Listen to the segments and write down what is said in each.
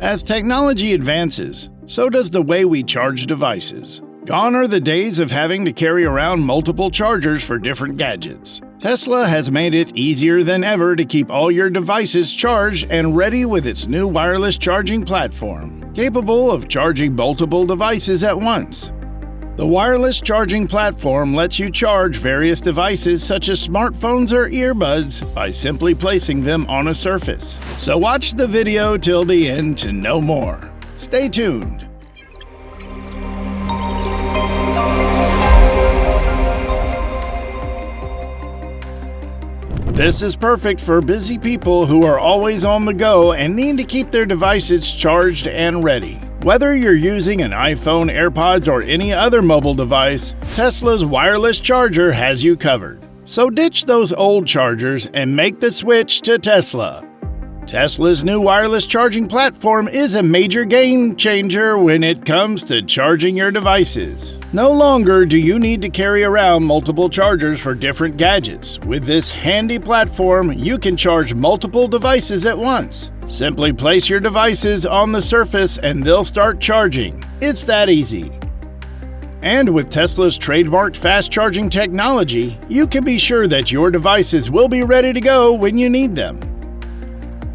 As technology advances, so does the way we charge devices. Gone are the days of having to carry around multiple chargers for different gadgets. Tesla has made it easier than ever to keep all your devices charged and ready with its new wireless charging platform, capable of charging multiple devices at once. The wireless charging platform lets you charge various devices such as smartphones or earbuds by simply placing them on a surface. So watch the video till the end to know more. Stay tuned. This is perfect for busy people who are always on the go and need to keep their devices charged and ready. Whether you're using an iPhone, AirPods, or any other mobile device, Tesla's wireless charger has you covered. So ditch those old chargers and make the switch to Tesla. Tesla's new wireless charging platform is a major game changer when it comes to charging your devices. No longer do you need to carry around multiple chargers for different gadgets. With this handy platform, you can charge multiple devices at once. Simply place your devices on the surface and they'll start charging. It's that easy. And with Tesla's trademarked fast charging technology, you can be sure that your devices will be ready to go when you need them.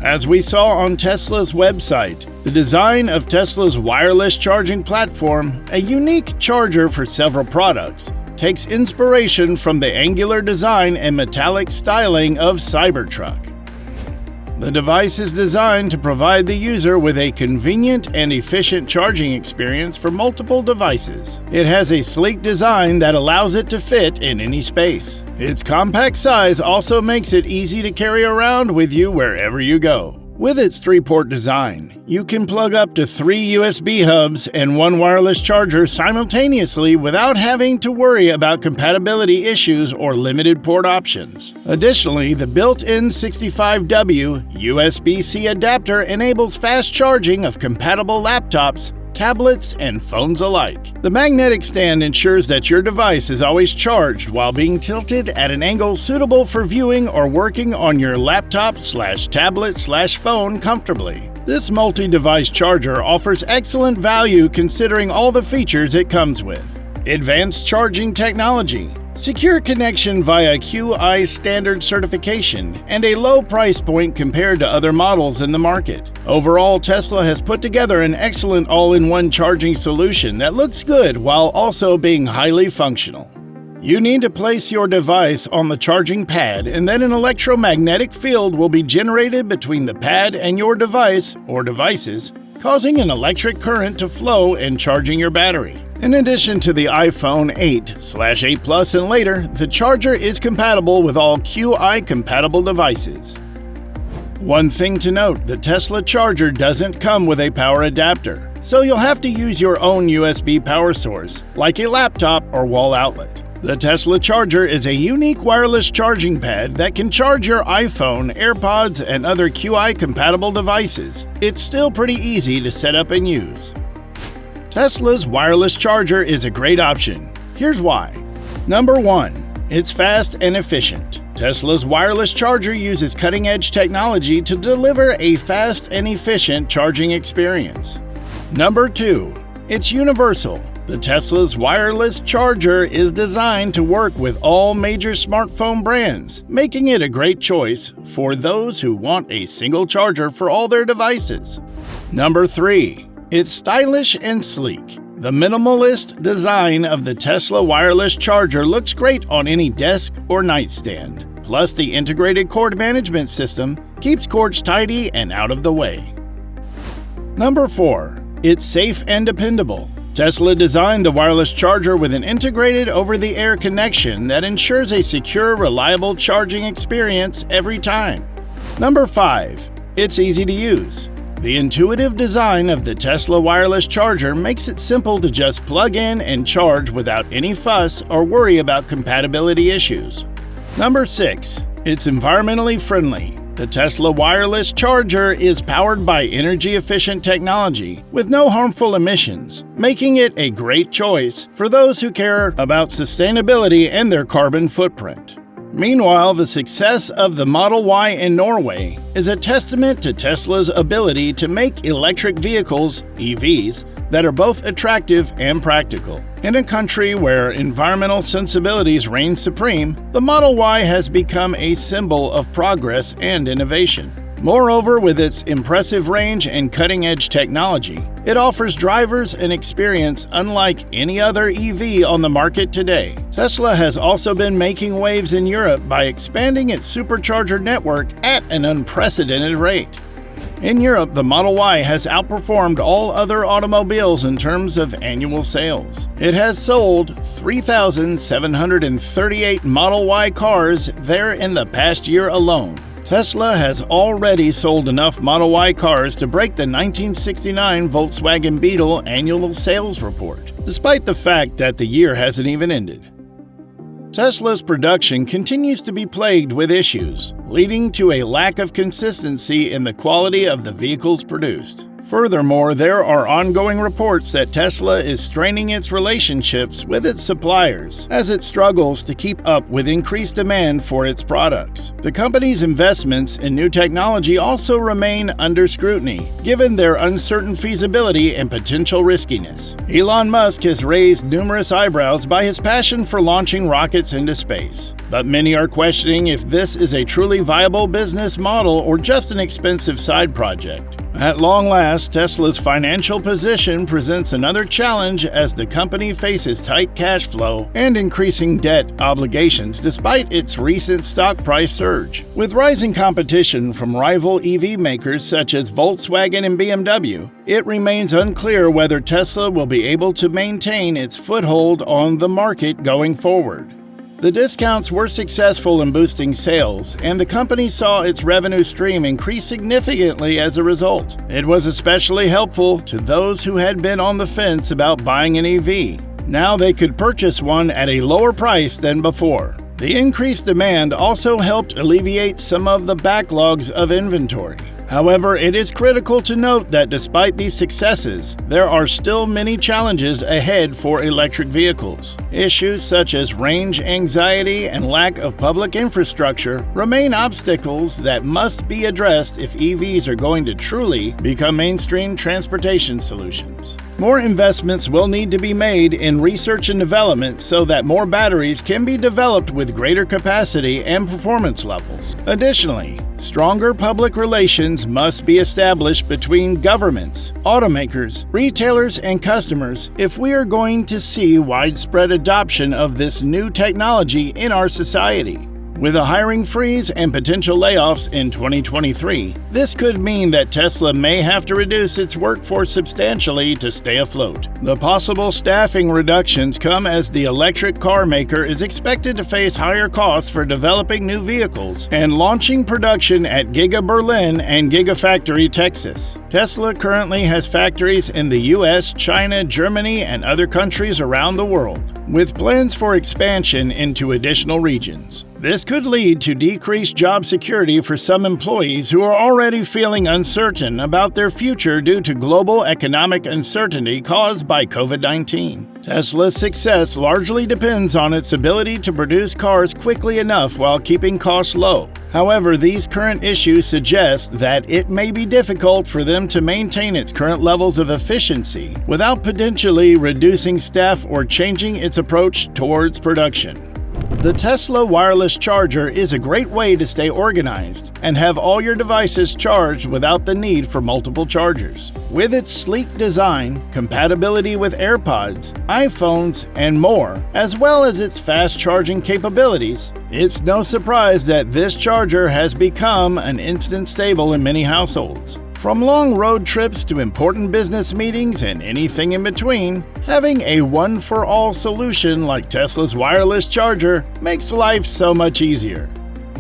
As we saw on Tesla's website, the design of Tesla's wireless charging platform, a unique charger for several products, takes inspiration from the angular design and metallic styling of Cybertruck. The device is designed to provide the user with a convenient and efficient charging experience for multiple devices. It has a sleek design that allows it to fit in any space. Its compact size also makes it easy to carry around with you wherever you go. With its 3-port design, you can plug up to 3 USB hubs and 1 wireless charger simultaneously without having to worry about compatibility issues or limited port options. Additionally, the built-in 65W USB-C adapter enables fast charging of compatible laptops, tablets, and phones alike. The magnetic stand ensures that your device is always charged while being tilted at an angle suitable for viewing or working on your laptop/tablet/phone comfortably. This multi-device charger offers excellent value considering all the features it comes with. Advanced charging technology, secure connection via QI standard certification, and a low price point compared to other models in the market. Overall, Tesla has put together an excellent all-in-one charging solution that looks good while also being highly functional. You need to place your device on the charging pad, and then an electromagnetic field will be generated between the pad and your device or devices, causing an electric current to flow and charging your battery. In addition to the iPhone 8/8 Plus and later, the charger is compatible with all QI-compatible devices. One thing to note, the Tesla charger doesn't come with a power adapter, so you'll have to use your own USB power source, like a laptop or wall outlet. The Tesla charger is a unique wireless charging pad that can charge your iPhone, AirPods, and other QI-compatible devices. It's still pretty easy to set up and use. Tesla's wireless charger is a great option. Here's why. Number 1. It's fast and efficient. Tesla's wireless charger uses cutting-edge technology to deliver a fast and efficient charging experience. Number 2. It's universal. The Tesla's wireless charger is designed to work with all major smartphone brands, making it a great choice for those who want a single charger for all their devices. Number 3. It's stylish and sleek. The minimalist design of the Tesla wireless charger looks great on any desk or nightstand. Plus, the integrated cord management system keeps cords tidy and out of the way. Number 4. It's safe and dependable. Tesla designed the wireless charger with an integrated over-the-air connection that ensures a secure, reliable charging experience every time. Number 5. It's easy to use. The intuitive design of the Tesla wireless charger makes it simple to just plug in and charge without any fuss or worry about compatibility issues. Number 6. It's environmentally friendly. The Tesla wireless charger is powered by energy-efficient technology with no harmful emissions, making it a great choice for those who care about sustainability and their carbon footprint. Meanwhile, the success of the Model Y in Norway is a testament to Tesla's ability to make electric vehicles, EVs, that are both attractive and practical. In a country where environmental sensibilities reign supreme, the Model Y has become a symbol of progress and innovation. Moreover, with its impressive range and cutting-edge technology, it offers drivers an experience unlike any other EV on the market today. Tesla has also been making waves in Europe by expanding its supercharger network at an unprecedented rate. In Europe, the Model Y has outperformed all other automobiles in terms of annual sales. It has sold 3,738 Model Y cars there in the past year alone. Tesla has already sold enough Model Y cars to break the 1969 Volkswagen Beetle annual sales report, despite the fact that the year hasn't even ended. Tesla's production continues to be plagued with issues, leading to a lack of consistency in the quality of the vehicles produced. Furthermore, there are ongoing reports that Tesla is straining its relationships with its suppliers as it struggles to keep up with increased demand for its products. The company's investments in new technology also remain under scrutiny, given their uncertain feasibility and potential riskiness. Elon Musk has raised numerous eyebrows by his passion for launching rockets into space, but many are questioning if this is a truly viable business model or just an expensive side project. At long last, Tesla's financial position presents another challenge as the company faces tight cash flow and increasing debt obligations despite its recent stock price surge. With rising competition from rival EV makers such as Volkswagen and BMW, it remains unclear whether Tesla will be able to maintain its foothold on the market going forward. The discounts were successful in boosting sales, and the company saw its revenue stream increase significantly as a result. It was especially helpful to those who had been on the fence about buying an EV. Now they could purchase one at a lower price than before. The increased demand also helped alleviate some of the backlogs of inventory. However, it is critical to note that despite these successes, there are still many challenges ahead for electric vehicles. Issues such as range anxiety and lack of public infrastructure remain obstacles that must be addressed if EVs are going to truly become mainstream transportation solutions. More investments will need to be made in research and development so that more batteries can be developed with greater capacity and performance levels. Additionally, stronger public relations must be established between governments, automakers, retailers, and customers if we are going to see widespread adoption of this new technology in our society. With a hiring freeze and potential layoffs in 2023, this could mean that Tesla may have to reduce its workforce substantially to stay afloat. The possible staffing reductions come as the electric car maker is expected to face higher costs for developing new vehicles and launching production at Giga Berlin and Gigafactory Texas. Tesla currently has factories in the US, China, Germany, and other countries around the world, with plans for expansion into additional regions. This could lead to decreased job security for some employees who are already feeling uncertain about their future due to global economic uncertainty caused by COVID-19. Tesla's success largely depends on its ability to produce cars quickly enough while keeping costs low. However, these current issues suggest that it may be difficult for them to maintain its current levels of efficiency without potentially reducing staff or changing its approach towards production. The Tesla wireless charger is a great way to stay organized and have all your devices charged without the need for multiple chargers. With its sleek design, compatibility with AirPods, iPhones, and more, as well as its fast charging capabilities, it's no surprise that this charger has become an instant staple in many households. From long road trips to important business meetings and anything in between, having a one-for-all solution like Tesla's wireless charger makes life so much easier.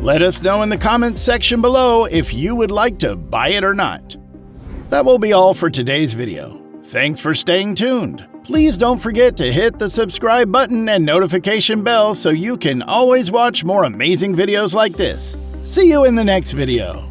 Let us know in the comments section below if you would like to buy it or not. That will be all for today's video. Thanks for staying tuned. Please don't forget to hit the subscribe button and notification bell so you can always watch more amazing videos like this. See you in the next video.